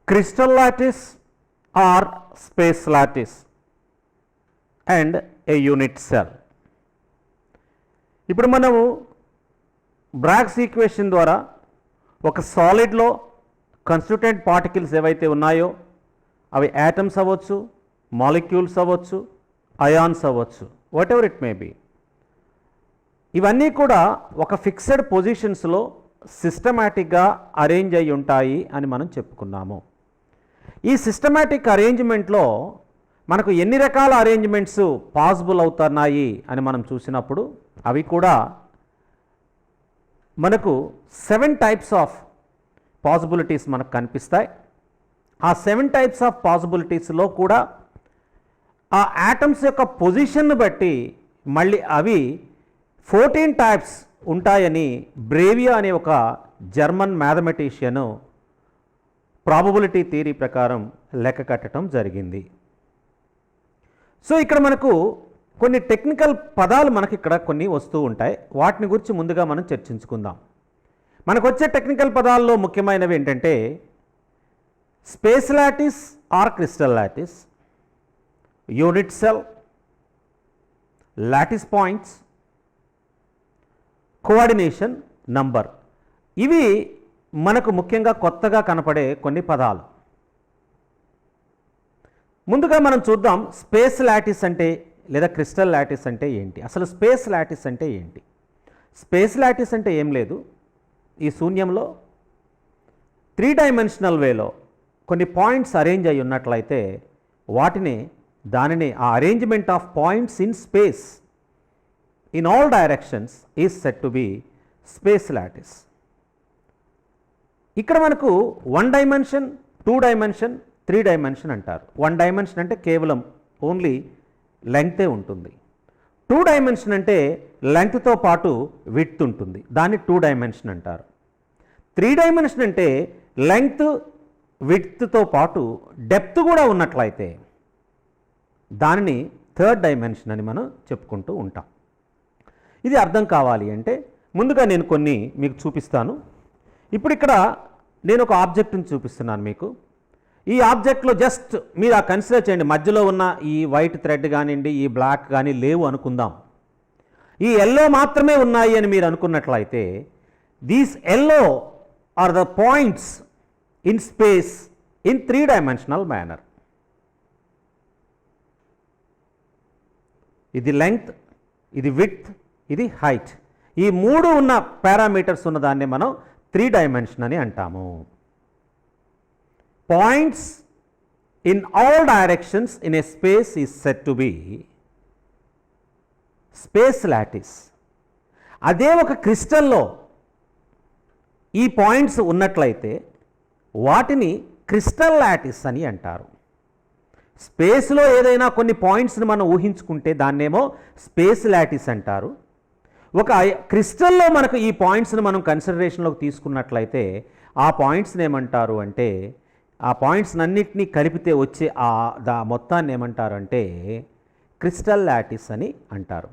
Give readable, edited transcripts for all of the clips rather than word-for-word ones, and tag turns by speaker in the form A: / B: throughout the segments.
A: crystal lattice or space lattice and a unit cell. ఇప్పుడు మనము Bragg's equation ద్వారా ఒక సాలిడ్లో కన్స్టిట్యూయెంట్ పార్టికల్స్ ఏవైతే ఉన్నాయో అవి యాటమ్స్ అవ్వచ్చు, మాలిక్యూల్స్ అవ్వచ్చు, అయాన్స్ అవ్వచ్చు, whatever it may be, ఇవన్నీ కూడా ఒక ఫిక్స్డ్ పొజిషన్స్లో సిస్టమాటిక్గా అరేంజ్ అయి ఉంటాయి అని మనం చెప్పుకున్నాము. ఈ సిస్టమాటిక్ అరేంజ్మెంట్లో మనకు ఎన్ని రకాల అరేంజ్మెంట్స్ పాసిబుల్ అవుతున్నాయి అని మనం చూసినప్పుడు అవి కూడా మనకు 7 టైప్స్ ఆఫ్ పాసిబిలిటీస్ మనకు కనిపిస్తాయి. ఆ 7 టైప్స్ ఆఫ్ పాసిబిలిటీస్లో కూడా ఆ యాటమ్స్ యొక్క పొజిషన్ను బట్టి మళ్ళీ అవి 14 టైప్స్ ఉంటాయని బ్రేవియా అనే ఒక జర్మన్ మ్యాథమెటిషియను ప్రాబబిలిటీ థియరీ ప్రకారం లెక్క కట్టడం జరిగింది. సో ఇక్కడ మనకు కొన్ని టెక్నికల్ పదాలు మనకి ఇక్కడ కొన్ని వస్తూ ఉంటాయి. వాటిని గురించి ముందుగా మనం చర్చించుకుందాం. మనకు వచ్చే టెక్నికల్ పదాల్లో ముఖ్యమైనవి ఏంటంటే space lattice or crystal lattice, unit cell, lattice points, coordination number. ఇవి మనకు ముఖ్యంగా కొత్తగా కనపడే కొన్ని పదాలు. ముందుగా మనం చూద్దాం స్పేస్ లాటిస్ అంటే లేదా క్రిస్టల్ లాటిస్ అంటే ఏంటి, అసలు స్పేస్ లాటిస్ అంటే ఏంటి. స్పేస్ లాటిస్ అంటే ఏం లేదు, ఈ శూన్యంలో 3 డైమెన్షనల్ వేలో కొన్ని పాయింట్స్ అరేంజ్ అయి ఉన్నట్లయితే దానిని ఆ arrangement of points in space in all directions is set to B space lattice. ఇక్కడ మనకు 1 డైమెన్షన్, 2 డైమెన్షన్, 3 డైమెన్షన్ అంటారు. 1 డైమెన్షన్ అంటే కేవలం ఓన్లీ లెంగ్తే ఉంటుంది. 2 డైమెన్షన్ అంటే లెంగ్త్తో పాటు విడ్త్ ఉంటుంది, దాన్ని 2 డైమెన్షన్ అంటారు. 3 డైమెన్షన్ అంటే లెంగ్త్ విడ్త్తో పాటు డెప్త్ కూడా ఉన్నట్లయితే దానిని 3rd డైమెన్షన్ అని మనం చెప్పుకుంటూ ఉంటాం. ఇది అర్థం కావాలి అంటే ముందుగా నేను కొన్ని మీకు చూపిస్తాను. ఇప్పుడు ఇక్కడ నేను ఒక ఆబ్జెక్ట్ని చూపిస్తున్నాను మీకు. ఈ ఆబ్జెక్ట్లో జస్ట్ మీరు ఆ కన్సిడర్ చేయండి, మధ్యలో ఉన్న ఈ వైట్ థ్రెడ్ కానివ్వండి, ఈ బ్లాక్ కానీ లేవు అనుకుందాం. ఈ ఎల్లో మాత్రమే ఉన్నాయి అని మీరు అనుకున్నట్లయితే these yellow are the points in space in 3 dimensional manner. ఇది లెంగ్త్, ఇది విడ్త్, ఇది హైట్. ఈ 3 ఉన్న పారామీటర్స్ ఉన్న దాన్ని మనం 3 డైమెన్షన్ అని అంటాము. Points in all directions in a space is said to be space lattice. అదే ఒక క్రిస్టల్లో ఈ పాయింట్స్ ఉన్నట్లయితే వాటిని క్రిస్టల్ లాటిస్ అని అంటారు. స్పేస్లో ఏదైనా కొన్ని పాయింట్స్ని మనం ఊహించుకుంటే దాన్నేమో స్పేస్ లాటిస్ అంటారు. ఒక క్రిస్టల్లో మనకు ఈ పాయింట్స్ని మనం కన్సిడరేషన్లోకి తీసుకున్నట్లయితే ఆ పాయింట్స్ని ఏమంటారు అంటే ఆ పాయింట్స్ అన్నిటినీ కలిపితే వచ్చే మొత్తాన్ని ఏమంటారు అంటే క్రిస్టల్ లాటిస్ అని అంటారు.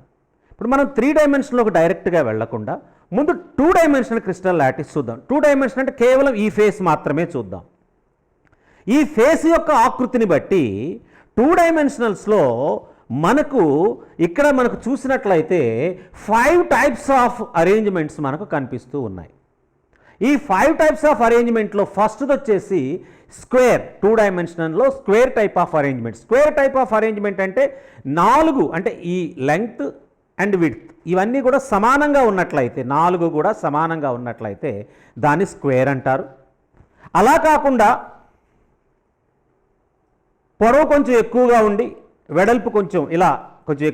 A: ఇప్పుడు మనం 3 డైమెన్షన్లోకి డైరెక్ట్గా వెళ్లకుండా ముందు 2 డైమెన్షనల్ క్రిస్టల్ లాటిస్ చూద్దాం. 2 డైమెన్షన్ అంటే కేవలం ఈ ఫేస్ మాత్రమే చూద్దాం. ఈ ఫేస్ యొక్క ఆకృతిని బట్టి 2 డైమెన్షనల్స్లో మనకు ఇక్కడ మనకు చూసినట్లయితే 5 టైప్స్ ఆఫ్ అరేంజ్మెంట్స్ మనకు కనిపిస్తూ ఉన్నాయి. ఈ 5 టైప్స్ ఆఫ్ అరేంజ్మెంట్లో ఫస్ట్ది వచ్చేసి స్క్వేర్. 2 డైమెన్షనల్లో square type of arrangement. Square type of arrangement అంటే 4 అంటే ఈ లెంగ్త్ అండ్ విడ్త్ ఇవన్నీ కూడా సమానంగా ఉన్నట్లయితే, 4 కూడా సమానంగా ఉన్నట్లయితే దాన్ని స్క్వేర్ అంటారు. అలా కాకుండా పొడవు కొంచెం ఎక్కువగా ఉండి వెడల్పు కొంచెం ఇలా కొంచెం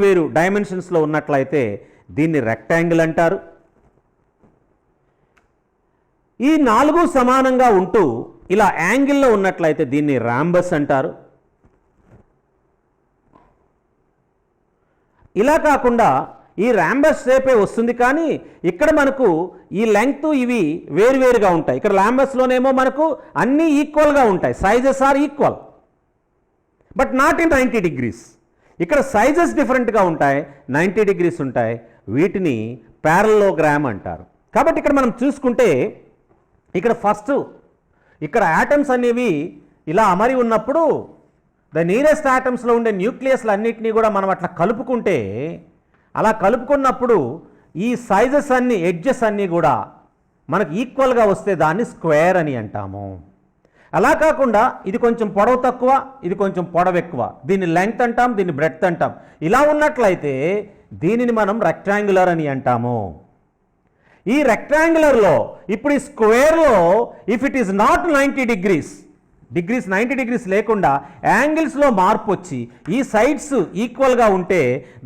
A: వేరు డైమెన్షన్స్లో ఉన్నట్లయితే దీన్ని రెక్టాంగిల్ అంటారు. ఈ 4 సమానంగా ఉంటూ ఇలా యాంగిల్లో ఉన్నట్లయితే దీన్ని రాంబస్ అంటారు. ఇలా కాకుండా ఈ రాంబస్ షేపే వస్తుంది కానీ ఇక్కడ మనకు ఈ లెంగ్త్ ఇవి వేరువేరుగా ఉంటాయి. ఇక్కడ రాంబస్లోనేమో మనకు అన్నీ ఈక్వల్గా ఉంటాయి, sizes are equal but not in 90 degrees. ఇక్కడ సైజెస్ డిఫరెంట్గా ఉంటాయి, 90 డిగ్రీస్ ఉంటాయి. వీటిని ప్యారలోగ్రామ్ అంటారు. కాబట్టి ఇక్కడ మనం చూసుకుంటే ఇక్కడ ఫస్ట్ ఇక్కడ యాటమ్స్ అనేవి ఇలా అమరి ఉన్నప్పుడు ద నియరెస్ట్ యాటమ్స్లో ఉండే న్యూక్లియస్లు అన్నిటినీ కూడా మనం అట్లా కలుపుకుంటే, అలా కలుపుకున్నప్పుడు ఈ సైజెస్ అన్నీ, ఎడ్జెస్ అన్నీ కూడా మనకు ఈక్వల్గా వస్తే దాన్ని స్క్వేర్ అని అంటాము. అలా కాకుండా ఇది కొంచెం పొడవు తక్కువ, ఇది కొంచెం పొడవు ఎక్కువ, దీన్ని లెంగ్త్ అంటాం, దీన్ని బ్రెడ్త్ అంటాం. ఇలా ఉన్నట్లయితే దీనిని మనం రెక్టాంగులర్ అని అంటాము. ఈ రెక్టాంగులర్లో ఇప్పుడు ఈ స్క్వేర్లో if it is not 90 degrees 90 degrees లేకుండా యాంగిల్స్లో మార్పు వచ్చి ఈ సైడ్స్ ఈక్వల్గా ఉంటే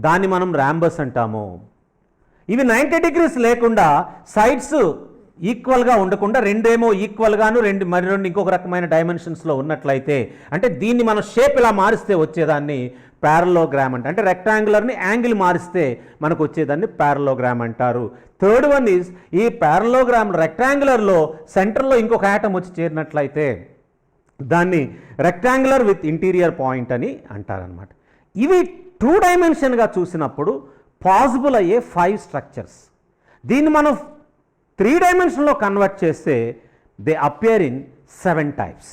A: దాన్ని మనం ర్యాంబస్ అంటాము. ఇవి 90 డిగ్రీస్ లేకుండా సైడ్స్ ఈక్వల్గా ఉండకుండా రెండేమో ఈక్వల్గాను రెండు ఇంకొక రకమైన డైమెన్షన్స్లో ఉన్నట్లయితే, అంటే దీన్ని మనం షేప్ ఇలా మారిస్తే వచ్చేదాన్ని ప్యారలోగ్రామ్ అంటే, అంటే రెక్టాంగులర్ని యాంగిల్ మారిస్తే మనకు వచ్చేదాన్ని ప్యారలోగ్రామ్ అంటారు. థర్డ్ వన్ ఈజ్ ఈ ప్యారలోగ్రామ్ రెక్టాంగులర్లో సెంటర్లో ఇంకొక యాటమ్ వచ్చి చేరినట్లయితే దాన్ని రెక్టాంగులర్ విత్ ఇంటీరియర్ పాయింట్ అని అంటారనమాట. ఇవి 2 డైమెన్షన్గా చూసినప్పుడు పాసిబుల్ అయ్యే 5 స్ట్రక్చర్స్. దీన్ని మనం 3 డైమెన్షన్లో కన్వర్ట్ చేస్తే they appear in 7 types.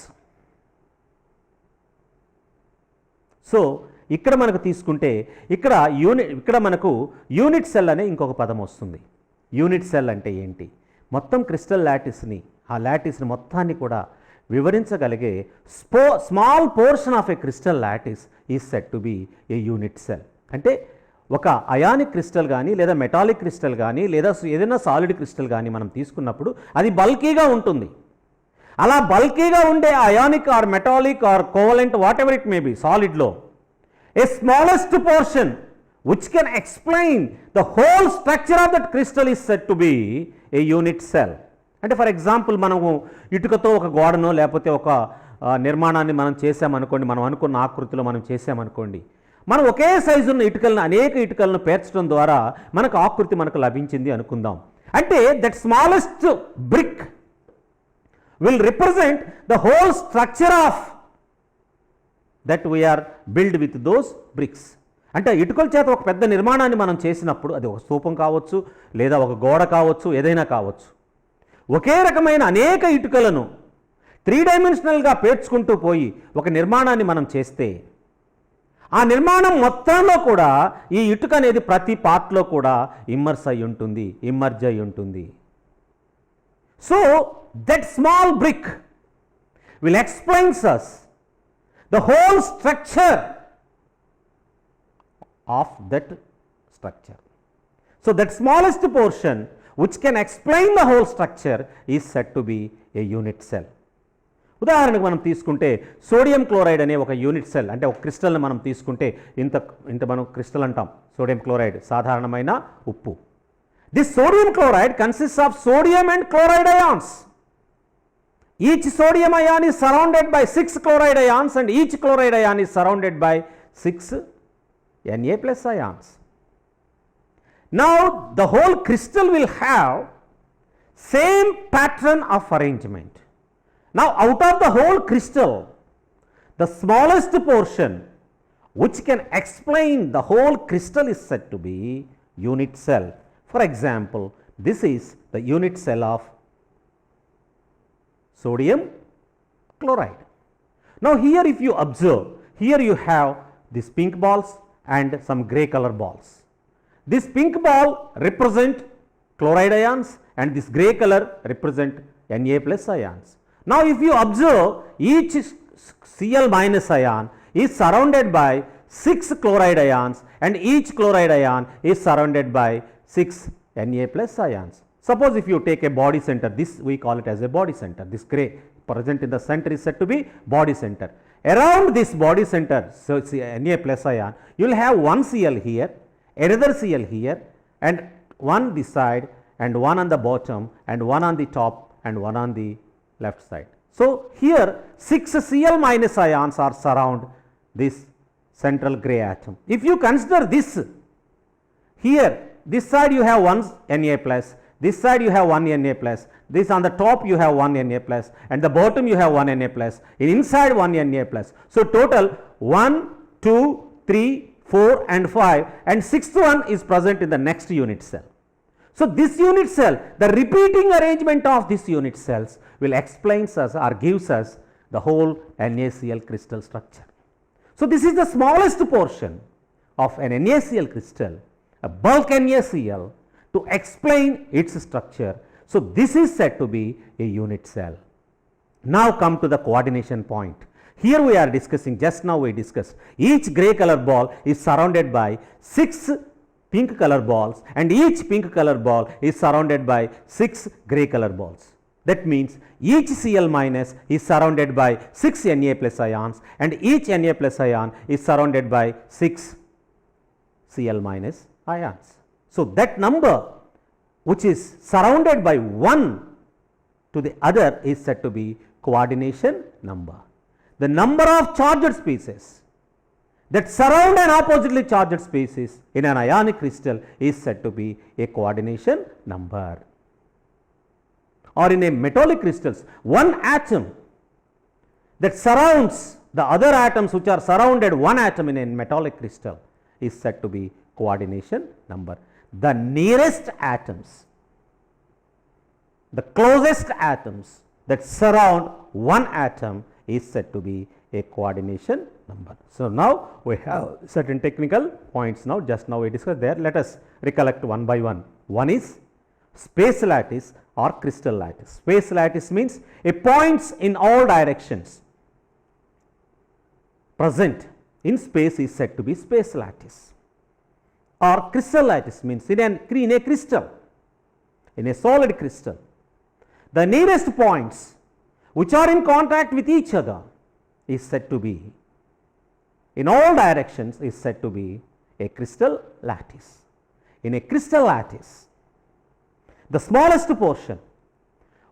A: So ఇక్కడ మనకు తీసుకుంటే ఇక్కడ మనకు యూనిట్ సెల్ అనే ఇంకొక పదం వస్తుంది. యూనిట్ సెల్ అంటే ఏంటి? మొత్తం క్రిస్టల్ లాటిస్ని, ఆ లాటిస్ని మొత్తాన్ని కూడా వివరించగలిగే small portion of a crystal lattice is said to be a unit cell. అంటే ఒక అయానిక్ క్రిస్టల్ కానీ లేదా మెటాలిక్ క్రిస్టల్ కానీ లేదా ఏదైనా సాలిడ్ క్రిస్టల్ కానీ మనం తీసుకున్నప్పుడు అది బల్కీగా ఉంటుంది. అలా బల్కీగా ఉండే ionic or metallic or covalent whatever it may be సాలిడ్లో a smallest portion which can explain the whole structure of that crystal is said to be a unit cell. అంటే ఫర్ ఎగ్జాంపుల్ మనము ఇటుకతో ఒక గోడనో లేకపోతే ఒక నిర్మాణాన్ని మనం చేసామనుకోండి, మనం అనుకున్న ఆకృతిలో మనం చేసామనుకోండి, మనం ఒకే సైజు ఉన్న ఇటుకలను అనేక ఇటుకలను పేర్చడం ద్వారా మనకు ఆకృతి మనకు లభించింది అనుకుందాం. అంటే that smallest brick will represent the whole structure of that we are build with those bricks. అంటే ఇటుకల చేత ఒక పెద్ద నిర్మాణాన్ని మనం చేసినప్పుడు అది ఒక స్తూపం కావచ్చు లేదా ఒక గోడ కావచ్చు, ఏదైనా కావచ్చు, ఒకే రకమైన అనేక ఇటుకలను 3 డైమెన్షనల్గా పేర్చుకుంటూ పోయి ఒక నిర్మాణాన్ని మనం చేస్తే ఆ నిర్మాణం మొత్తంలో కూడా ఈ ఇటుక అనేది ప్రతి పార్ట్లో కూడా ఇమ్మర్జ్ అయి ఉంటుంది. So that small brick will explains us the whole structure of that structure. So that smallest portion which can explain the whole structure is said to be a unit cell. ఉదాహరణకు మనం తీసుకుంటే సోడియం క్లోరైడ్ అనే ఒక unit cell, అంటే ఒక క్రిస్టల్ని మనం తీసుకుంటే ఇంత మనం క్రిస్టల్ అంటాం సోడియం క్లోరైడ్, సాధారణమైన ఉప్పు. This sodium chloride consist of sodium and chloride ions. Each sodium ion is surrounded by 6 chloride ions and each chloride ion is surrounded by 6 Na plus ions. Now the whole crystal will have same pattern of arrangement. Now out of the whole crystal, the smallest portion which can explain the whole crystal is said to be unit cell. For example, this is the unit cell of sodium chloride. Now here if you observe, here you have these pink balls and some grey color balls. This pink ball represent chloride ions and this grey color represent Na plus ions. Now if you observe, each Cl minus ion is surrounded by 6 chloride ions and each chloride ion is surrounded by 6 Na plus ions. Suppose if you take a body center, this we call it as a body center, this gray present in the center is said to be body center. Around this body center, so Na plus ion, you will have one Cl here, another Cl here, and one this side and one on the bottom and one on the top and one on the left side. So here 6 Cl minus ions are surround this central gray atom. If you consider this, here this side you have one Na plus, this side you have one Na plus, this on the top you have one Na plus and the bottom you have one Na plus, inside one Na plus. So total 1, 2, 3, 4 and 5 and 6th one is present in the next unit cell. So this unit cell, the repeating arrangement of this unit cells will explain us or gives us the whole NaCl crystal structure. So this is the smallest portion of an NaCl crystal, a bulk NaCl, to explain its structure. So this is said to be a unit cell. Now come to the coordination point. Here we are discussing, just now we discussed, each gray color ball is surrounded by 6 pink color balls, and each pink color ball is surrounded by 6 gray color balls. That means each Cl minus is surrounded by 6 Na plus ions, and each Na plus ion is surrounded by 6 Cl minus ions. So that number which is surrounded by one to the other is said to be coordination number. The number of charged species that surround an oppositely charged species in an ionic crystal is said to be a coordination number. Or in a metallic crystals, one atom that surrounds the other atoms which are surrounded one atom in a metallic crystal is said to be coordination number. The nearest atoms, the closest atoms that surround one atom is said to be a coordination number. So now we have certain technical points. Now just now we discussed there. Let us recollect one by one. One is space lattice or crystal lattice. Space lattice means a points in all directions present in space is said to be space lattice. Or crystal lattice means in a crystal, in a solid crystal, the nearest points which are in contact with each other is said to be, in all directions, is said to be a crystal lattice. In a crystal lattice, the smallest portion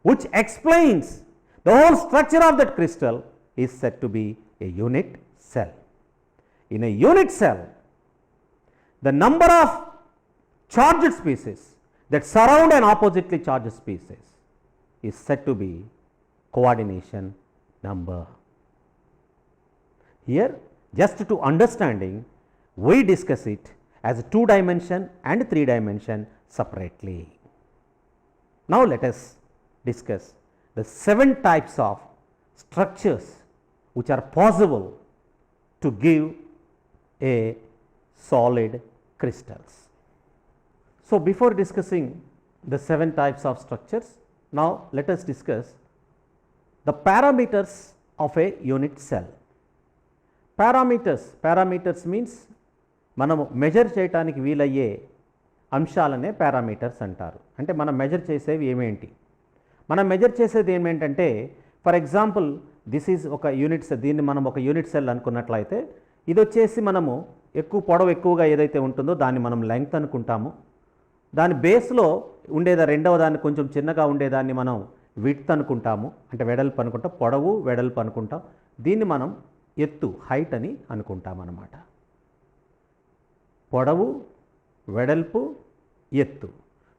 A: which explains the whole structure of that crystal is said to be a unit cell. In a unit cell, the number of charged species that surround an oppositely charged species is said to be coordination number. Here, just to understanding, we discuss it as a 2-dimension and 3-dimension separately. Now let us discuss the 7 types of structures which are possible to give a solid crystals. So before discussing the 7 types of structures, now let us discuss the parameters of a unit cell. Parameters means మనము measure చేయడానికి వీలయ్యే అంశాలనే parameters అంటారు. అంటే మనం measure చేసేవి ఏమేంటి, మనం measure చేసేది ఏమేంటంటే, for example this is ఒక unit cell. దీన్ని మనం ఒక యూనిట్ సెల్ అనుకున్నట్లయితే ఇది వచ్చేసి మనము పొడవు ఎక్కువగా ఏదైతే ఉంటుందో దాన్ని మనం లెంగ్త్ అనుకుంటాము. దాని బేస్లో ఉండేదా రెండవ దాన్ని కొంచెం చిన్నగా ఉండేదాన్ని మనం విడ్త్ అనుకుంటాము, అంటే వెడల్పు అనుకుంటాం. పొడవు వెడల్పు అనుకుంటాం. దీన్ని మనం ఎత్తు హైట్ అని అనుకుంటాం అన్నమాట. పొడవు వెడల్పు ఎత్తు.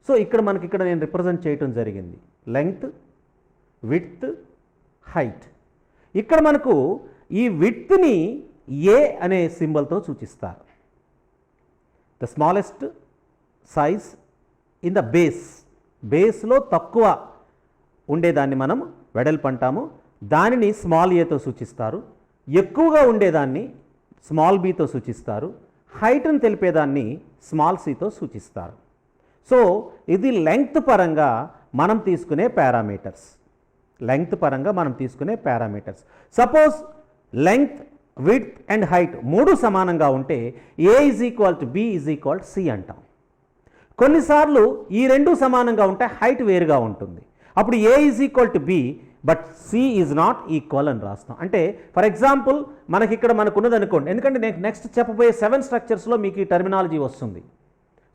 A: సో ఇక్కడ మనకి ఇక్కడ నేను రిప్రజెంట్ చేయటం జరిగింది లెంగ్త్, విడ్త్, హైట్. ఇక్కడ మనకు ఈ విడ్త్ని ఏ అనే సింబల్తో సూచిస్తారు. The smallest size in the బేస్లో తక్కువ ఉండేదాన్ని మనం వెడల్పు అంటాము. దానిని స్మాల్ ఏతో సూచిస్తారు. ఎక్కువగా ఉండేదాన్ని స్మాల్ బీతో సూచిస్తారు. హైట్ని తెలిపేదాన్ని స్మాల్ సితో సూచిస్తారు. సో ఇది లెంగ్త్ పరంగా మనం తీసుకునే parameters. Suppose length, width and height 3 సమానంగా ఉంటే A is equal to B is equal to C అంటాం. కొన్నిసార్లు ఈ 2 సమానంగా ఉంటే హైట్ వేరుగా ఉంటుంది. అప్పుడు A is equal to B but C is not equal అని రాస్తాం. అంటే ఫర్ ఎగ్జాంపుల్ మనకి ఇక్కడ మనకు ఉన్నది అనుకోండి, ఎందుకంటే నేను నెక్స్ట్ చెప్పబోయే 7 స్ట్రక్చర్స్లో మీకు ఈ టర్మినాలజీ వస్తుంది.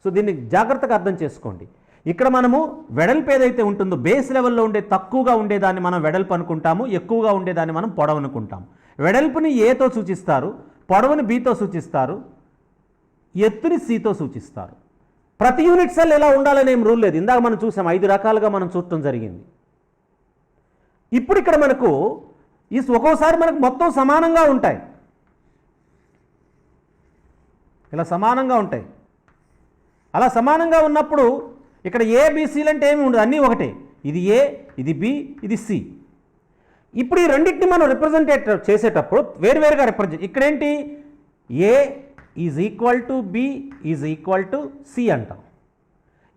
A: సో దీన్ని జాగ్రత్తగా అర్థం చేసుకోండి. ఇక్కడ మనము వెడల్పు ఏదైతే ఉంటుందో బేస్ లెవెల్లో ఉండే తక్కువగా ఉండేదాన్ని మనం వెడల్పు అనుకుంటాము, ఎక్కువగా ఉండేదాన్ని మనం పొడవు అనుకుంటాము. వెడల్పుని ఏతో సూచిస్తారు, పొడవుని బితో సూచిస్తారు, ఎత్తుని సితో సూచిస్తారు. ప్రతి యూనిట్ సెల్ ఎలా ఉండాలని ఏం రూల్ లేదు. ఇందాక మనం చూసాం 5 రకాలుగా మనం చూడటం జరిగింది. ఇప్పుడు ఇక్కడ మనకు ఒక్కోసారి మనకు మొత్తం సమానంగా ఉంటాయి, ఇలా సమానంగా ఉంటాయి. అలా సమానంగా ఉన్నప్పుడు ఇక్కడ ఏబిసిలు అంటే ఏమి ఉండదు, అన్నీ ఒకటే. ఇది ఏ, ఇది బి, ఇది సి. ఇప్పుడు ఈ రెండింటిని మనం రిప్రజెంటేట్ చేసేటప్పుడు వేరువేరుగా రిప్రజెంట్, ఇక్కడేంటి A is equal to B is equal to C అంటాం.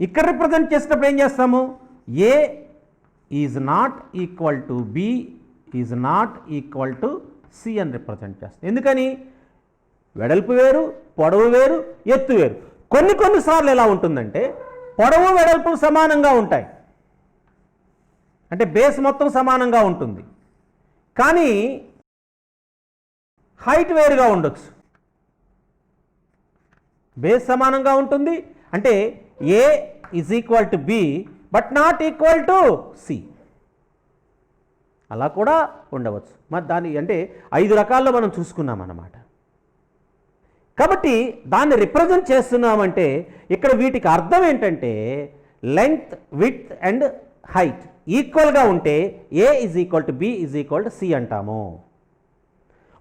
A: ఇక్కడ రిప్రజెంట్ చేసేటప్పుడు ఏం చేస్తాము, A is not equal to B is not equal to C అని రిప్రజెంట్ చేస్తాం. ఎందుకని, వెడల్పు వేరు, పొడవు వేరు, ఎత్తు వేరు. కొన్నిసార్లు ఎలా ఉంటుందంటే పొడవు వెడల్పులు సమానంగా ఉంటాయి, అంటే బేస్ మొత్తం సమానంగా ఉంటుంది, కానీ హైట్ వేరుగా ఉండొచ్చు. బేస్ సమానంగా ఉంటుంది అంటే A is equal to B but not equal to C, అలా కూడా ఉండవచ్చు. మరి దాన్ని అంటే 5 రకాల్లో మనం చూసుకున్నాం అన్నమాట. కాబట్టి దాన్ని రిప్రజెంట్ చేస్తున్నామంటే ఇక్కడ వీటికి అర్థం ఏంటంటే లెంగ్త్, విడ్త్ అండ్ హైట్ ఈక్వల్గా ఉంటే A is equal to B is equal to C అంటాము.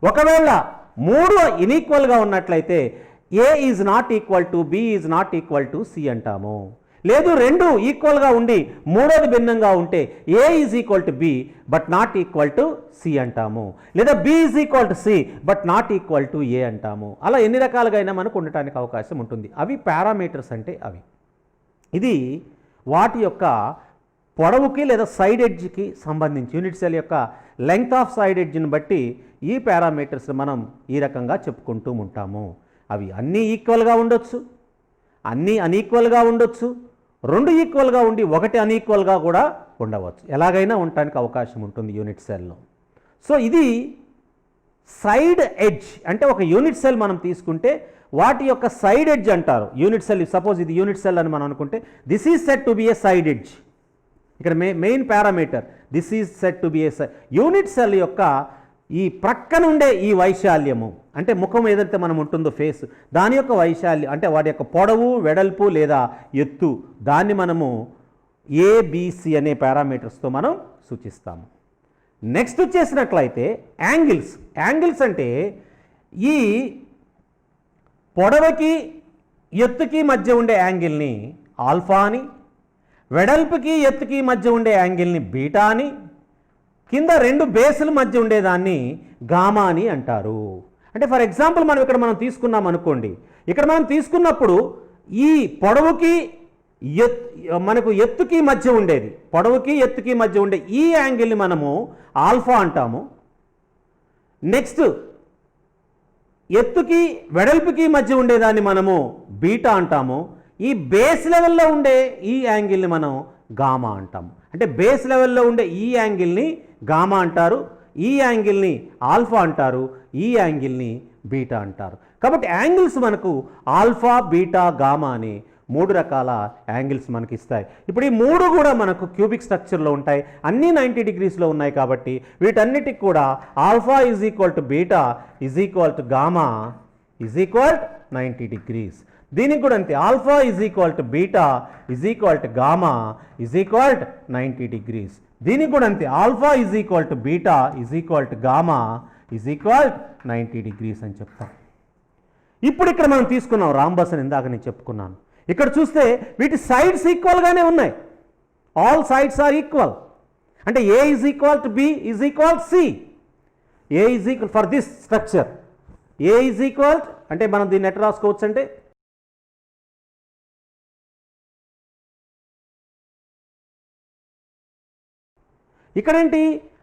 A: ఒకవేళ 3 ఇన్ఈక్వల్గా ఉన్నట్లయితే A is not equal to B is not equal to C అంటాము. లేదు 2 ఈక్వల్గా ఉండి 3వది భిన్నంగా ఉంటే A is equal to B but not equal to C అంటాము. లేదా B is equal to C but not equal to A అంటాము. అలా ఎన్ని రకాలుగా అయినా మనకు ఉండటానికి అవకాశం ఉంటుంది. అవి పారామీటర్స్ అంటే అవి. ఇది వాటి యొక్క పొడవుకి లేదా సైడ్ ఎడ్జ్కి సంబంధించి యూనిట్ సెల్ యొక్క లెంగ్త్ ఆఫ్ సైడ్ ఎడ్జ్ని బట్టి ఈ పారామీటర్స్ మనం ఈ రకంగా చెప్పుకుంటూ ఉంటాము. అవి అన్నీ ఈక్వల్గా ఉండొచ్చు, అన్నీ అన్ఈక్వల్గా ఉండొచ్చు, 2 ఈక్వల్గా ఉండి 1 అన్ఈక్వల్గా కూడా ఉండవచ్చు. ఎలాగైనా ఉండటానికి అవకాశం ఉంటుంది యూనిట్ సెల్లో. సో ఇది సైడ్ ఎడ్జ్ అంటే ఒక యూనిట్ సెల్ మనం తీసుకుంటే వాటి యొక్క సైడ్ ఎడ్జ్ అంటారు. యూనిట్ సెల్, సపోజ్ ఇది యూనిట్ సెల్ అని మనం అనుకుంటే this is set to be a side edge. ఇక్కడ main parameter this is set to be a unit cell యొక్క ఈ ప్రక్కనుండే ఈ వైశాల్యము అంటే ముఖం ఏదైతే మనం ఉంటుందో ఫేస్, దాని యొక్క వైశాల్యం అంటే వాటి యొక్క పొడవు, వెడల్పు లేదా ఎత్తు, దాన్ని మనము ఏబిసి అనే పారామీటర్స్తో మనం సూచిస్తాము. Next వచ్చేసినట్లయితే angles. యాంగిల్స్ అంటే ఈ పొడవుకి ఎత్తుకి మధ్య ఉండే యాంగిల్ని ఆల్ఫా అని, వెడల్పుకి ఎత్తుకి మధ్య ఉండే యాంగిల్ని బీటా అని, కింద 2 బేసుల మధ్య ఉండేదాన్ని గామా అని అంటారు. అంటే ఫర్ ఎగ్జాంపుల్ మనం తీసుకున్నాం అనుకోండి, ఇక్కడ మనం తీసుకున్నప్పుడు ఈ పొడవుకి మనకు ఎత్తుకి మధ్య ఉండేది, పొడవుకి ఎత్తుకి మధ్య ఉండే ఈ యాంగిల్ని మనము ఆల్ఫా అంటాము. నెక్స్ట్ ఎత్తుకి వెడల్పుకి మధ్య ఉండేదాన్ని మనము బీటా అంటాము. ఈ బేస్ లెవెల్లో ఉండే ఈ యాంగిల్ని మనం గామా అంటాము. అంటే బేస్ లెవెల్లో ఉండే ఈ యాంగిల్ని గామా అంటారు, ఈ యాంగిల్ని ఆల్ఫా అంటారు, ఈ యాంగిల్ని బీటా అంటారు. కాబట్టి యాంగిల్స్ మనకు ఆల్ఫా, బీటా, గామా అని 3 రకాల యాంగిల్స్ మనకి ఇస్తాయి. ఇప్పుడు ఈ 3 కూడా మనకు క్యూబిక్ స్ట్రక్చర్లో ఉంటాయి, అన్నీ 90 డిగ్రీస్లో ఉన్నాయి. కాబట్టి వీటన్నిటికి కూడా alpha is equal to beta is equal to gamma is equal 90 degrees. దీనికి కూడా అంతే, alpha is equal to beta is equal to gamma is equal 90 degrees. దీనికి కూడా అంతే, alpha is equal to beta is equal to gamma is equal 90 degrees అని చెప్తాం. ఇప్పుడు ఇక్కడ మనం తీసుకున్నాం రాంబస్ అని ఇందాక నేను చెప్పుకున్నాను. ఇక్కడ చూస్తే వీటి సైడ్స్ ఈక్వల్గానే ఉన్నాయి, ఆల్ సైడ్స్ ఆర్ ఈక్వల్. అంటే A is equal to B is equal C, A is equal for this structure, A is equal అంటే మనం దీన్ని ఎట్లా రాసుకోవచ్చు అంటే ఇక్కడేంటి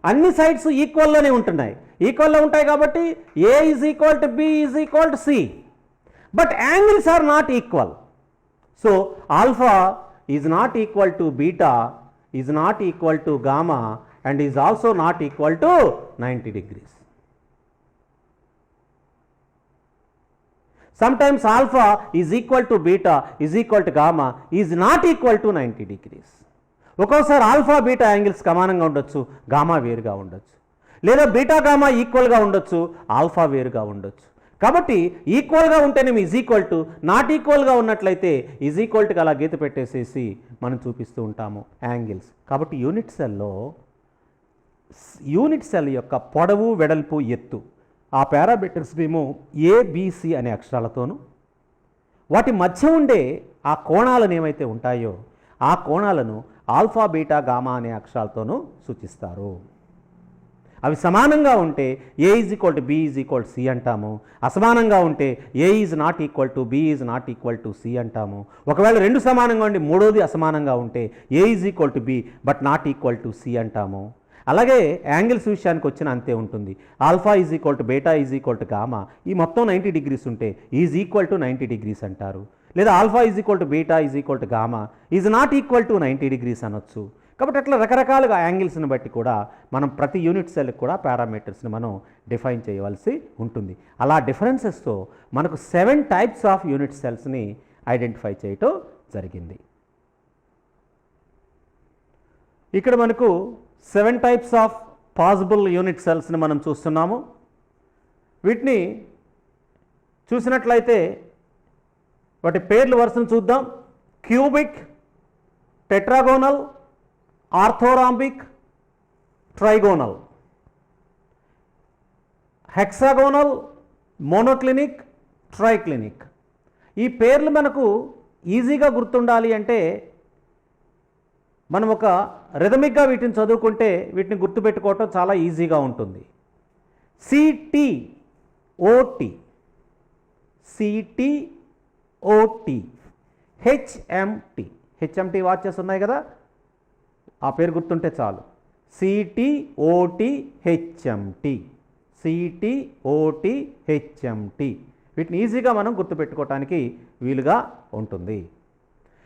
A: అన్ని సైడ్స్ ఈక్వల్లోనే ఉంటున్నాయి, ఈక్వల్లో ఉంటాయి కాబట్టి A is equal to B is equal to C. But angles are not equal. So alpha is not equal to beta is not equal to gamma and is also not equal to 90 degrees. Sometimes alpha is equal to beta is equal to gamma is not equal to 90 degrees. ఒక్కోసారి alpha beta angles సమానంగా ఉండొచ్చు, gamma వేరుగా ఉండొచ్చు, లేదా beta gamma ఈక్వల్గా ఉండొచ్చు, alpha వేరుగా ఉండొచ్చు. కాబట్టి ఈక్వల్గా ఉంటేనేమి ఈజ్ ఈక్వల్ టు, నాట్ ఈక్వల్గా ఉన్నట్లయితే ఈజ్ ఈక్వల్ టుగా అలా గీత పెట్టేసేసి మనం చూపిస్తూ ఉంటాము యాంగిల్స్. కాబట్టి యూనిట్ సెల్ యొక్క పొడవు, వెడల్పు, ఎత్తు ఆ పారామీటర్స్ మేము ఏబిసి అనే అక్షరాలతోనూ, వాటి మధ్య ఉండే ఆ కోణాలను ఏమైతే ఉంటాయో ఆ కోణాలను ఆల్ఫా బీటా గామా అనే అక్షరాలతోనూ సూచిస్తారు. అవి సమానంగా ఉంటే A is equal to B is equal to C అంటాము. అసమానంగా ఉంటే A is not equal to B is not equal to C అంటాము. ఒకవేళ రెండు సమానంగా ఉండి మూడోది అసమానంగా ఉంటే A is equal to B but not equal to C అంటాము. అలాగే యాంగిల్స్ విషయానికి వచ్చిన అంతే ఉంటుంది. Alpha is equal to beta is equal to gamma ఈ మొత్తం 90 డిగ్రీస్ ఉంటే ఈజ్ ఈక్వల్ టు 90 డిగ్రీస్ అంటారు. లేదా alpha is equal to beta is equal to gamma is not equal to 90 degrees అనొచ్చు. కాబట్టి అట్లా రకరకాలుగా యాంగిల్స్ని బట్టి కూడా మనం ప్రతి యూనిట్ సెల్కి కూడా పారామీటర్స్ని మనం డిఫైన్ చేయవలసి ఉంటుంది. అలా డిఫరెన్సెస్తో మనకు 7 టైప్స్ ఆఫ్ యూనిట్ సెల్స్ని ఐడెంటిఫై చేయటం జరిగింది. ఇక్కడ మనకు 7 టైప్స్ ఆఫ్ పాసిబుల్ యూనిట్ సెల్స్ని మనం చూస్తున్నాము. వీటిని చూసినట్లయితే వాటి పేర్లు వరుసను చూద్దాం. Cubic, tetragonal, orthorhombic, trigonal, hexagonal, monoclinic, triclinic. ఈ పేర్లు మనకు ఈజీగా గుర్తుండాలి అంటే మనం ఒక రిథమిక్గా వీటిని చదువుకుంటే వీటిని గుర్తుపెట్టుకోవటం చాలా ఈజీగా ఉంటుంది. సిటిఓటి, సిటిఓటి, హెచ్ఎంటి వాచెస్ ఉన్నాయి కదా, ఆ పేరు గుర్తుంటే చాలు. సిటిఓటి హెచ్ఎంటి, సిటిఓటి హెచ్ఎంటి. వీటిని ఈజీగా మనం గుర్తుపెట్టుకోవటానికి వీలుగా ఉంటుంది.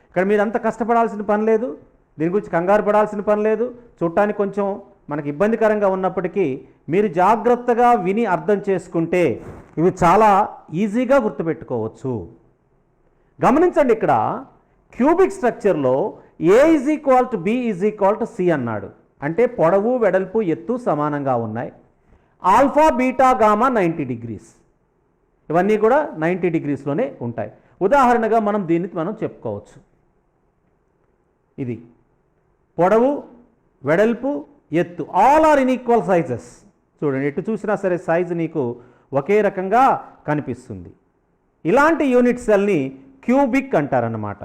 A: ఇక్కడ మీరు అంత కష్టపడాల్సిన పని లేదు, దీని గురించి కంగారు పడాల్సిన పని లేదు. చూడటానికి కొంచెం మనకి ఇబ్బందికరంగా ఉన్నప్పటికీ మీరు జాగ్రత్తగా విని అర్థం చేసుకుంటే ఇవి చాలా ఈజీగా గుర్తుపెట్టుకోవచ్చు. గమనించండి, ఇక్కడ క్యూబిక్ స్ట్రక్చర్లో A is equal to B is equal to C అన్నాడు. అంటే పొడవు, వెడల్పు, ఎత్తు సమానంగా ఉన్నాయి. ఆల్ఫా బీటా గామా 90 డిగ్రీస్, ఇవన్నీ కూడా 90 డిగ్రీస్లోనే ఉంటాయి. ఉదాహరణగా దీన్ని మనం చెప్పుకోవచ్చు. ఇది పొడవు, వెడల్పు, ఎత్తు all are in equal sizes. చూడండి, ఎటు చూసినా సరే సైజు నీకు ఒకే రకంగా కనిపిస్తుంది. ఇలాంటి యూనిట్ సెల్ని క్యూబిక్ అంటారన్నమాట.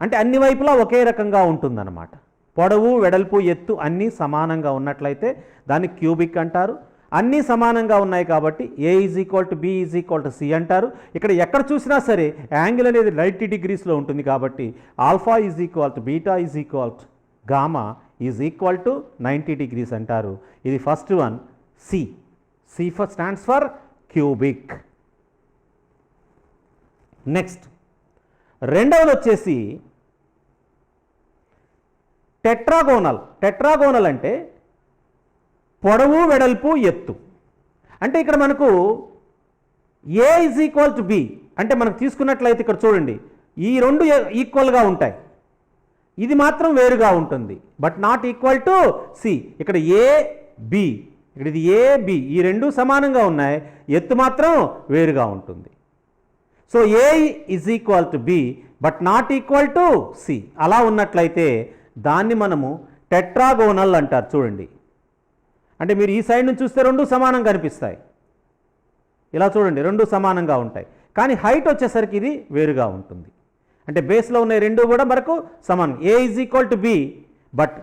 A: అంటే అన్ని వైపులా ఒకే రకంగా ఉంటుందన్నమాట. పొడవు, వెడల్పు, ఎత్తు అన్నీ సమానంగా ఉన్నట్లయితే దాన్ని క్యూబిక్ అంటారు. అన్నీ సమానంగా ఉన్నాయి కాబట్టి A is equal to B is equal to C అంటారు. ఇక్కడ ఎక్కడ చూసినా సరే యాంగిల్ అనేది 90 డిగ్రీస్లో ఉంటుంది కాబట్టి alpha is equal to beta is equal to gamma is equal to 90 degrees అంటారు. ఇది first one, C. C for stands for cubic. Next రెండవది వచ్చేసి టెట్రాగోనల్. టెట్రాగోనల్ అంటే పొడవు, వెడల్పు, ఎత్తు. అంటే ఇక్కడ మనకు ఏ ఈజ్ ఈక్వల్ టు బి అంటే మనకు తీసుకున్నట్లయితే ఇక్కడ చూడండి, ఈ రెండు ఈక్వల్గా ఉంటాయి, ఇది మాత్రం వేరుగా ఉంటుంది. But not equal to C. ఇక్కడ ఏ బి, ఇక్కడ ఇది ఏ బి, ఈ రెండు సమానంగా ఉన్నాయి, ఎత్తు మాత్రం వేరుగా ఉంటుంది. So A is equal to B but not equal to C. అలా ఉన్నట్లయితే దాన్ని మనము టెట్రాగోనల్ అంటారు. చూడండి, అంటే మీరు ఈ సైడ్ నుంచి చూస్తే రెండు సమానంగా కనిపిస్తాయి. ఇలా చూడండి, రెండు సమానంగా ఉంటాయి, కానీ హైట్ వచ్చేసరికి ఇది వేరుగా ఉంటుంది. అంటే బేస్లో ఉన్న రెండు కూడా మనకు సమానం. A is equal to B but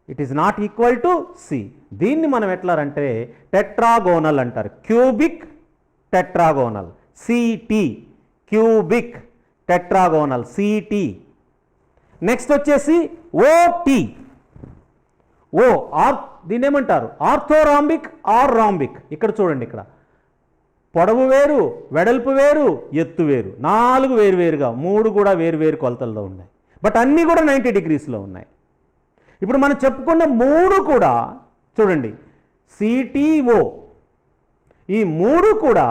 A: it is not equal to C. దీన్ని మనం ఎట్లా అంటే టెట్రాగోనల్ అంటారు. Cubic tetragonal, CT. Cubic tetragonal, CT. Next వచ్చేసి ఓటి. ఓ ఆర్ దీన్ని ఏమంటారు? Orthorhombic or rhombic. ఇక్కడ చూడండి, ఇక్కడ పొడవు వేరు, వెడల్పు వేరు, ఎత్తు వేరు, 4 వేరువేరుగా, 3 కూడా వేరువేరు కొలతల్లో ఉన్నాయి. బట్ అన్నీ కూడా 90 డిగ్రీస్లో ఉన్నాయి. ఇప్పుడు మనం చెప్పుకున్న 3 కూడా చూడండి, సిటిఓ, ఈ 3 కూడా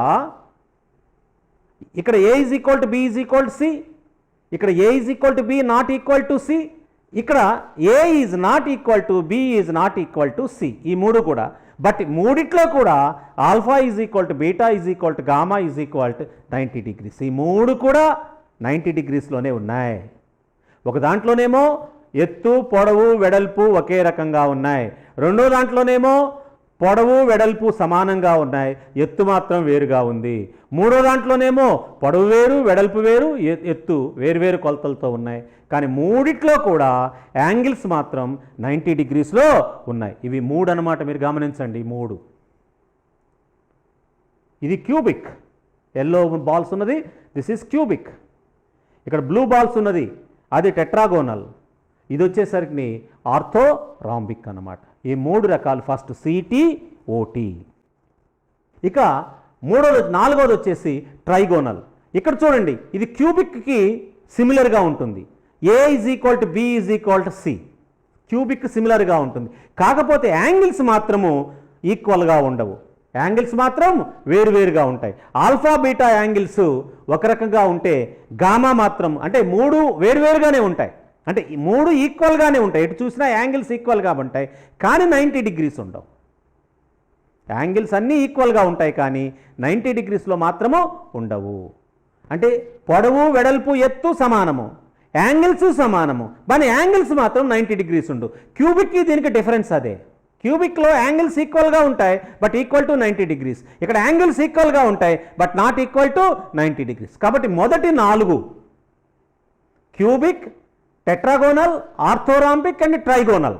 A: ఇక్కడ A is equal to B is equal to C, ఇక్కడ A is equal to B not equal to C, ఇక్కడ A is not equal to B is not equal to C. ఈ 3 కూడా. బట్ మూడిట్లో కూడా alpha is equal to beta is equal to gamma is equal to 90 degrees. ఈ 3 కూడా 90 డిగ్రీస్లోనే ఉన్నాయి. ఒక దాంట్లోనేమో ఎత్తు, పొడవు, వెడల్పు ఒకే రకంగా ఉన్నాయి. రెండో దాంట్లోనేమో పొడవు వెడల్పు సమానంగా ఉన్నాయి, ఎత్తు మాత్రం వేరుగా ఉంది. మూడో దాంట్లోనేమో పొడవు వేరు, వెడల్పు వేరు, ఎత్తు వేరువేరు కొలతలతో ఉన్నాయి. కానీ మూడిట్లో కూడా యాంగిల్స్ మాత్రం 90 డిగ్రీస్లో ఉన్నాయి. ఇవి 3 అన్నమాట, మీరు గమనించండి. 3 ఇది క్యూబిక్, ఎల్లో బాల్స్ ఉన్నది, దిస్ ఈజ్ క్యూబిక్. ఇక్కడ బ్లూ బాల్స్ ఉన్నది, అది టెట్రాగోనల్. ఇది వచ్చేసరికి ఆర్థోరాంబిక్ అన్నమాట. ఈ 3 రకాలు. First city, OT. ఇక నాలుగోది వచ్చేసి ట్రైగోనల్. ఇక్కడ చూడండి, ఇది క్యూబిక్కి సిమిలర్గా ఉంటుంది. A is equal to B is equal to C. Cubic సిమిలర్గా ఉంటుంది, కాకపోతే యాంగిల్స్ మాత్రము ఈక్వల్గా ఉండవు. యాంగిల్స్ మాత్రం వేరువేరుగా ఉంటాయి. ఆల్ఫా బీటా యాంగిల్స్ ఒక రకంగా ఉంటే గామా మాత్రం, అంటే 3 వేరువేరుగానే ఉంటాయి. అంటే ఈ 3 ఈక్వల్గానే ఉంటాయి, ఎటు చూసినా యాంగిల్స్ ఈక్వల్గా ఉంటాయి, కానీ 90 డిగ్రీస్ ఉండవు. యాంగిల్స్ అన్నీ ఈక్వల్గా ఉంటాయి, కానీ 90 డిగ్రీస్లో మాత్రము ఉండవు. అంటే పొడవు వెడల్పు ఎత్తు సమానము, యాంగిల్స్ సమానము, కానీ యాంగిల్స్ మాత్రం 90 డిగ్రీస్ ఉండవు. క్యూబిక్కి దీనికి డిఫరెన్స్ అదే. క్యూబిక్లో యాంగిల్స్ ఈక్వల్గా ఉంటాయి, బట్ ఈక్వల్ టు 90 డిగ్రీస్. ఇక్కడ యాంగిల్స్ ఈక్వల్గా ఉంటాయి, but not equal to 90 degrees. కాబట్టి మొదటి 4 cubic, tetragonal, orthorhombic and trigonal.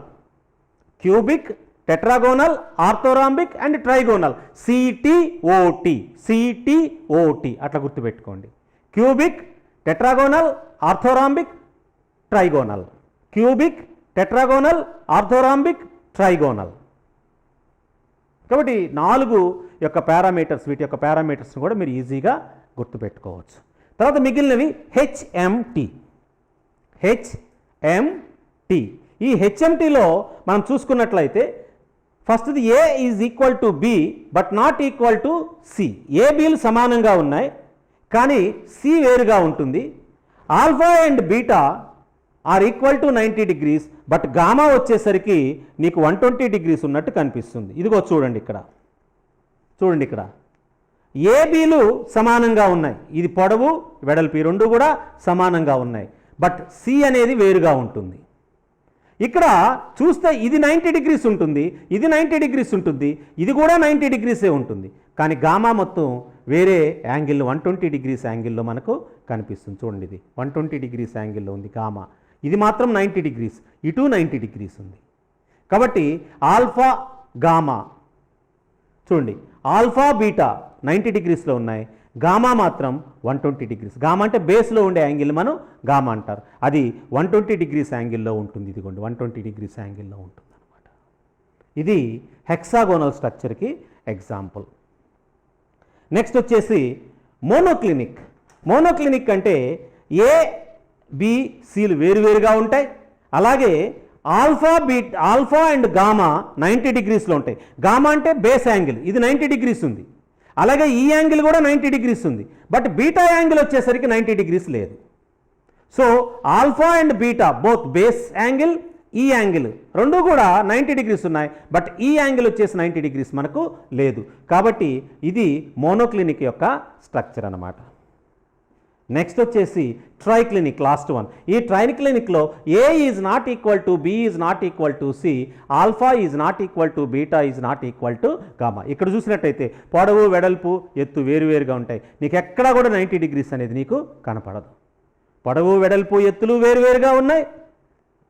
A: Cubic, tetragonal, orthorhombic and trigonal. CTOT, CTOT అట్లా గుర్తుపెట్టుకోండి. Cubic, tetragonal, orthorhombic, trigonal. Cubic, tetragonal, orthorhombic, trigonal. కాబట్టి 4 యొక్క పారామీటర్స్, వీటి యొక్క పారామీటర్స్ని కూడా మీరు ఈజీగా గుర్తుపెట్టుకోవచ్చు. తర్వాత మిగిలినవి హెచ్ఎంటి. హెచ్ఎంటి, ఈ హెచ్ఎంటిలో మనం చూసుకున్నట్లయితే ఫస్ట్ది A is equal to B but not equal to C. ఏబీలు సమానంగా ఉన్నాయి, కానీ సి వేరుగా ఉంటుంది. Alpha and beta are equal to 90 degrees, but gamma వచ్చేసరికి నీకు 120 డిగ్రీస్ ఉన్నట్టు కనిపిస్తుంది. ఇదిగో చూడండి ఇక్కడ, చూడండి ఇక్కడ ఏబీలు సమానంగా ఉన్నాయి. ఇది పొడవు వెడల్పు ఈ 2 కూడా సమానంగా ఉన్నాయి, బట్ సి అనేది వేరుగా ఉంటుంది. ఇక్కడ చూస్తే ఇది 90 డిగ్రీస్ ఉంటుంది, ఇది 90 డిగ్రీస్ ఉంటుంది, ఇది కూడా 90 డిగ్రీసే ఉంటుంది, కానీ గామా మొత్తం వేరే యాంగిల్లో 120 డిగ్రీస్ యాంగిల్లో మనకు కనిపిస్తుంది. చూడండి, ఇది 120 డిగ్రీస్ యాంగిల్లో ఉంది గామా, ఇది మాత్రం 90 డిగ్రీస్, ఇటు 90 డిగ్రీస్ ఉంది. కాబట్టి ఆల్ఫా గామా చూడండి, ఆల్ఫా బీటా 90 డిగ్రీస్లో ఉన్నాయి, గామా మాత్రం 120 డిగ్రీస్. గామా అంటే బేస్లో ఉండే యాంగిల్ మనం గామా అంటారు, అది 120 డిగ్రీస్ యాంగిల్లో ఉంటుంది. ఇదిగోండి 120 డిగ్రీస్ యాంగిల్లో ఉంటుంది అనమాట. ఇది హెక్సాగోనల్ స్ట్రక్చర్కి ఎగ్జాంపుల్. నెక్స్ట్ వచ్చేసి మోనోక్లినిక్. మోనోక్లినిక్ అంటే ఏ బి సిలు వేరువేరుగా ఉంటాయి, అలాగే ఆల్ఫా అండ్ గామా 90 డిగ్రీస్లో ఉంటాయి. గామా అంటే బేస్ యాంగిల్, ఇది 90 డిగ్రీస్ ఉంది, అలాగే ఈ యాంగిల్ కూడా 90 డిగ్రీస్ ఉంది, బట్ బీటా యాంగిల్ వచ్చేసరికి 90 డిగ్రీస్ లేదు. So alpha and beta both base angle, ఈ యాంగిల్ 2 కూడా 90 డిగ్రీస్ ఉన్నాయి, బట్ ఈ యాంగిల్ వచ్చేసి 90 డిగ్రీస్ మనకు లేదు. కాబట్టి ఇది మోనోక్లినిక్ యొక్క స్ట్రక్చర్ అన్నమాట. నెక్స్ట్ వచ్చేసి ట్రైక్లినిక్, లాస్ట్ వన్. ఈ ట్రైక్లినిక్లో A is not equal to B is not equal to C, alpha is not equal to beta is not equal to gamma. ఇక్కడ చూసినట్టయితే పొడవు వెడల్పు ఎత్తు వేరువేరుగా ఉంటాయి, నీకు ఎక్కడా కూడా 90 డిగ్రీస్ అనేది నీకు కనపడదు. పొడవు వెడల్పు ఎత్తులు వేరువేరుగా ఉన్నాయి,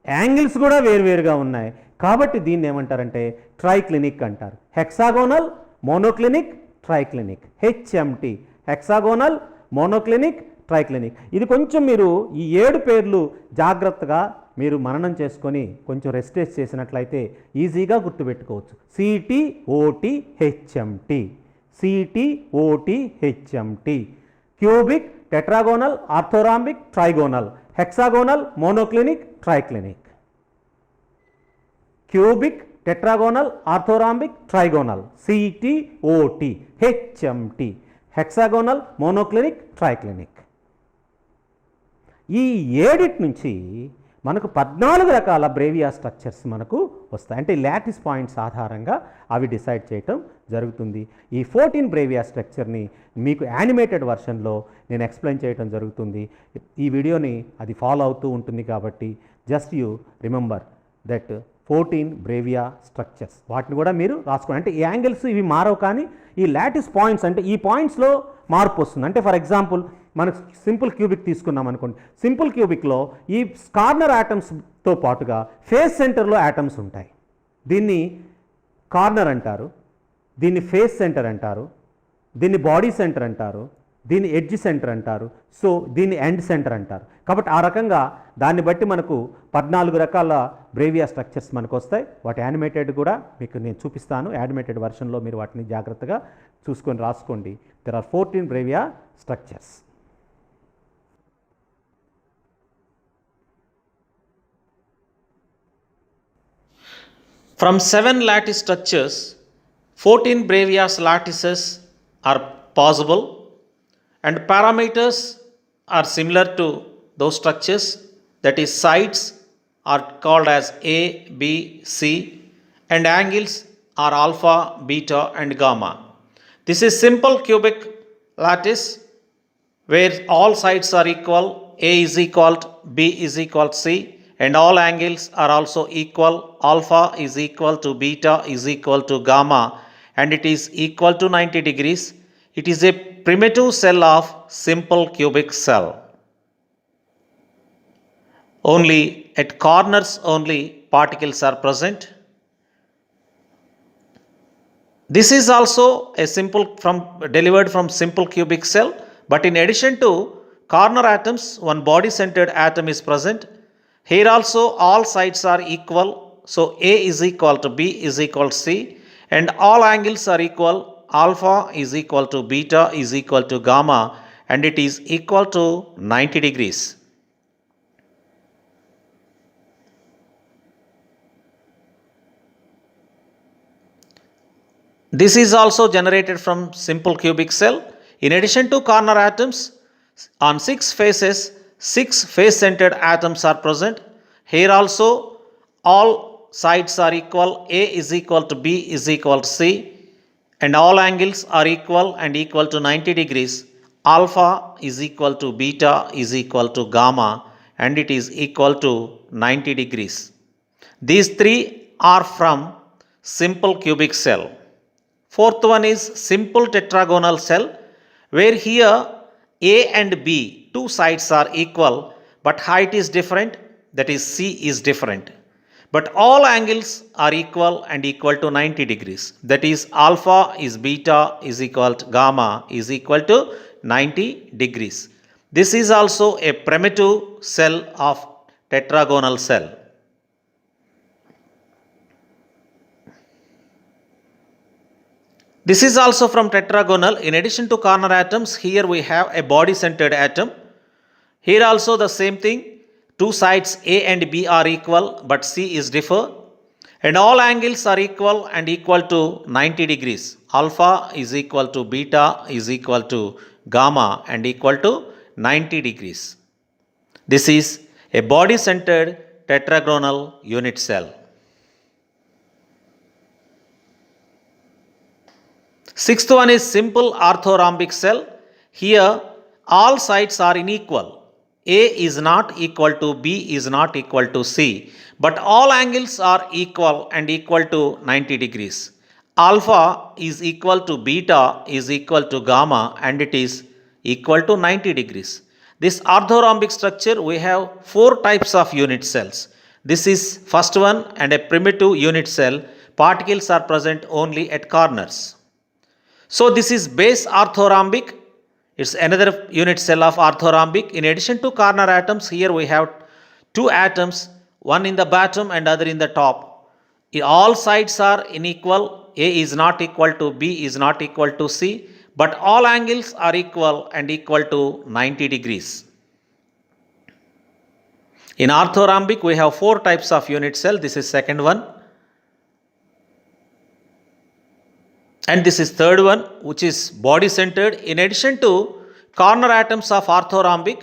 A: యాంగిల్స్ కూడా వేరువేరుగా ఉన్నాయి. కాబట్టి దీన్ని ఏమంటారంటే ట్రైక్లినిక్ అంటారు. Hexagonal, monoclinic, ట్రైక్లినిక్. HMT, hexagonal, monoclinic, ట్రైక్లినిక్. ఇది కొంచెం మీరు ఈ 7 పేర్లు జాగ్రత్తగా మీరు మననం చేసుకొని కొంచెం రెస్టేజ్ చేసినట్లయితే ఈజీగా గుర్తుపెట్టుకోవచ్చు. CTOT HMT, CTOT HMT. Cubic, tetragonal, orthorhombic, trigonal. Hexagonal, monoclinic, triclinic. Cubic, tetragonal, orthorhombic, trigonal. CTOT HMT. Hexagonal, monoclinic, triclinic. ఈ 7 నుంచి మనకు 14 రకాల బ్రేవియా స్ట్రక్చర్స్ మనకు వస్తాయి. అంటే లాటిస్ పాయింట్స్ ఆధారంగా అవి డిసైడ్ చేయటం జరుగుతుంది. ఈ 14 బ్రేవియా స్ట్రక్చర్ని మీకు యానిమేటెడ్ వర్షన్లో నేను ఎక్స్ప్లెయిన్ చేయటం జరుగుతుంది. ఈ వీడియోని అది ఫాలో అవుతూ ఉంటుంది. కాబట్టి just you remember that 14 Bravais structures. వాటిని కూడా మీరు రాసుకోండి. అంటే ఈ యాంగిల్స్ ఇవి మారవు, కానీ ఈ లాటిస్ పాయింట్స్ అంటే ఈ పాయింట్స్లో మార్పు వస్తుంది. అంటే ఫర్ ఎగ్జాంపుల్ మనకు సింపుల్ క్యూబిక్ తీసుకున్నాం అనుకోండి. సింపుల్ క్యూబిక్లో ఈ కార్నర్ యాటమ్స్తో పాటుగా ఫేస్ సెంటర్లో యాటమ్స్ ఉంటాయి. దీన్ని కార్నర్ అంటారు, దీన్ని ఫేస్ సెంటర్ అంటారు, దీన్ని బాడీ సెంటర్ అంటారు, దీన్ని ఎడ్జ్ సెంటర్ అంటారు, సో దీన్ని ఎండ్ సెంటర్ అంటారు. కాబట్టి ఆ రకంగా దాన్ని బట్టి మనకు 14 రకాల బ్రేవియా స్ట్రక్చర్స్ మనకు వస్తాయి. వాటి యానిమేటెడ్ కూడా మీకు నేను చూపిస్తాను. యానిమేటెడ్ వర్షన్లో మీరు వాటిని జాగ్రత్తగా చూసుకొని రాసుకోండి. There are 14 Bravais structures.
B: From 7 lattice structures, 14 Brevias lattices are possible, and parameters are similar to those structures, that is sides are called as A, B, C, and angles are alpha, beta and gamma. This is simple cubic lattice where all sides are equal, A is equal to B is equal to C, and all angles are also equal, alpha is equal to beta is equal to gamma, and it is equal to 90 degrees. It is a primitive cell of simple cubic cell. Only at corners only particles are present. This is also a simple delivered from simple cubic cell, but in addition to corner atoms, one body centered atom is present. Here also all sides are equal, so A is equal to B is equal to C, and all angles are equal, alpha is equal to beta is equal to gamma, and it is equal to 90 degrees. This is also generated from simple cubic cell. In addition to corner atoms, on 6 faces, 6 face centered atoms are present. Here also all sides are equal, A is equal to B is equal to C, and all angles are equal and equal to 90 degrees. Alpha is equal to beta is equal to gamma, and it is equal to 90 degrees. These three are from simple cubic cell. Fourth one is simple tetragonal cell, where here A and B, two sides are equal, but height is different, that is C is different. But all angles are equal and equal to 90 degrees, that is alpha is beta is equal to gamma is equal to 90 degrees. This is also a primitive cell of tetragonal cell. This is also from tetragonal. In addition to corner atoms, here we have a body centered atom. Here also the same thing, two sides A and B are equal, but C is differ, and all angles are equal and equal to 90 degrees. Alpha is equal to beta is equal to gamma and equal to 90 degrees. This is a body centered tetragonal unit cell. Sixth one is simple orthorhombic cell. Here all sides are unequal. A is not equal to B is not equal to C, but all angles are equal and equal to 90 degrees. Alpha is equal to beta is equal to gamma, and it is equal to 90 degrees. This orthorhombic structure, we have 4 types of unit cells. This is first one, and a primitive unit cell. Particles are present only at corners. So this is base orthorhombic. It's another unit cell of orthorhombic. In addition to corner atoms, here we have 2 atoms, one in the bottom and other in the top. All sides are unequal. A is not equal to B is not equal to C, but all angles are equal and equal to 90 degrees. In orthorhombic, we have 4 types of unit cell. This is second one. And this is third one, which is body centered. In addition to corner atoms of orthorhombic,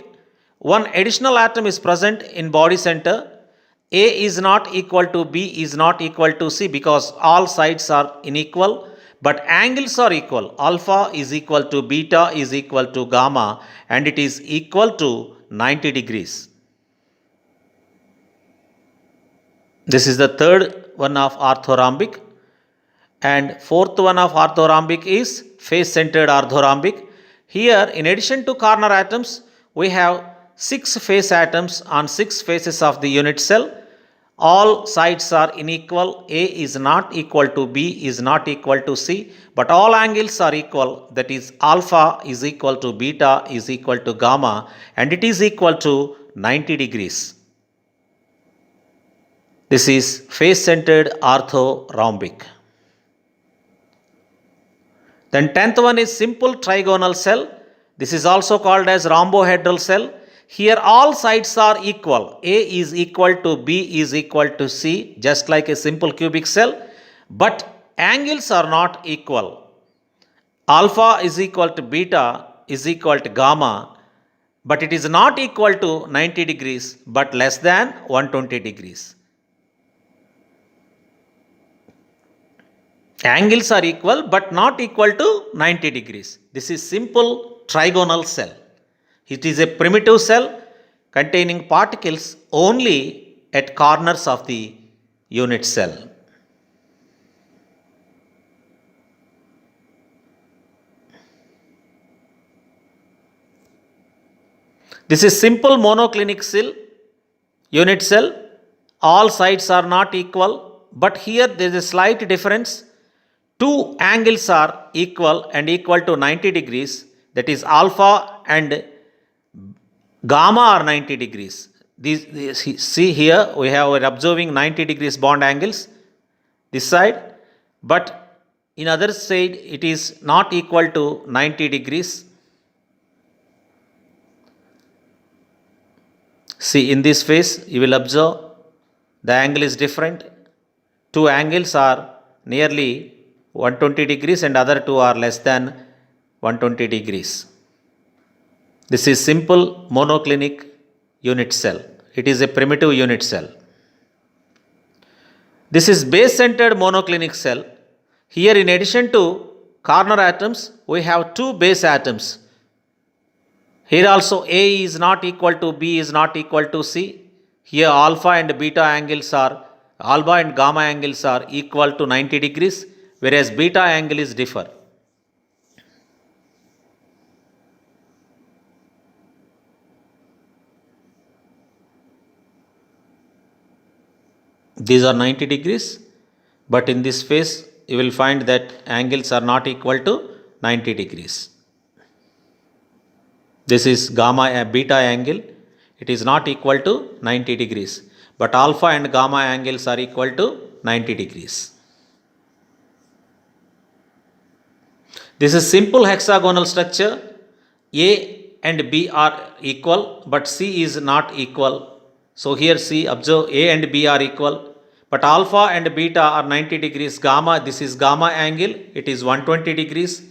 B: one additional atom is present in body center. A is not equal to B is not equal to C, because all sides are unequal, but angles are equal. Alpha is equal to beta is equal to gamma, and it is equal to 90 degrees. This is the third one of orthorhombic. And fourth one of orthorhombic is face-centered orthorhombic. Here, in addition to corner atoms, we have 6 face atoms on 6 faces of the unit cell. All sides are unequal. A is not equal to B is not equal to C, but all angles are equal. That is, alpha is equal to beta is equal to gamma, and it is equal to 90 degrees. This is face-centered orthorhombic. Then 10th one is simple trigonal cell. This is also called as rhombohedral cell. Here all sides are equal. A is equal to B is equal to C, just like a simple cubic cell. But angles are not equal. Alpha is equal to beta is equal to gamma, but it is not equal to 90 degrees, but less than 120 degrees. Angles are equal but not equal to 90 degrees. This is simple trigonal cell. It is a primitive cell containing particles only at corners of the unit cell. This is simple monoclinic cell, unit cell. All sides are not equal, but here there is a slight difference. Two angles are equal and equal to 90 degrees, that is alpha and gamma are 90 degrees. See here we are observing 90 degrees bond angles this side, but in other side it is not equal to 90 degrees. See, in this phase you will observe the angle is different. Two angles are nearly 120 degrees and other two are less than 120 degrees. This is simple monoclinic unit cell. It is a primitive unit cell. This is base-centered monoclinic cell. Here, in addition to corner atoms, we have 2 base atoms. Here also A is not equal to B is not equal to C. Here alpha and beta angles are, alpha and gamma angles are equal to 90 degrees, whereas beta angle is differ. These are 90 degrees, but in this phase you will find that angles are not equal to 90 degrees. This is gamma and beta angle. It is not equal to 90 degrees, but alpha and gamma angles are equal to 90 degrees. This is simple hexagonal structure. A and B are equal, but C is not equal. So here see, observe A and B are equal, but alpha and beta are 90 degrees. Gamma, this is gamma angle, it is 120 degrees.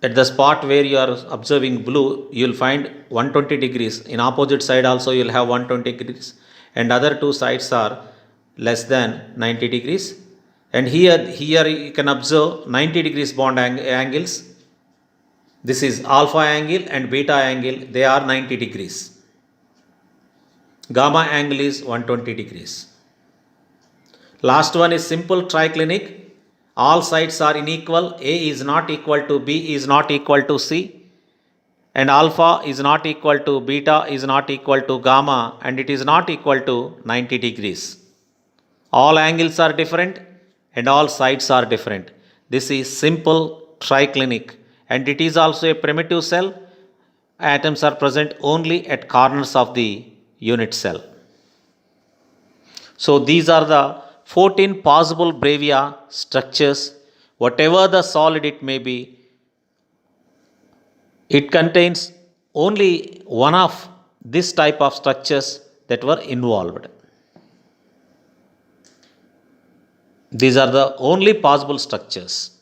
B: At the spot where you are observing blue, you will find 120 degrees. In opposite side also you will have 120 degrees, and other two sides are less than 90 degrees. And here you can observe 90 degrees bond angles. This is alpha angle and beta angle, they are 90 degrees. Gamma angle is 120 degrees. Last one is simple triclinic. All sides are unequal. A is not equal to B is not equal to C, and alpha is not equal to beta is not equal to gamma, and it is not equal to 90 degrees. All angles are different and all sides are different. This is simple triclinic, and it is also a primitive cell. Atoms are present only at corners of the unit cell. So these are the 14 possible Brevia structures. Whatever the solid it may be, it contains only one of this type of structures that were involved. These are the only possible structures.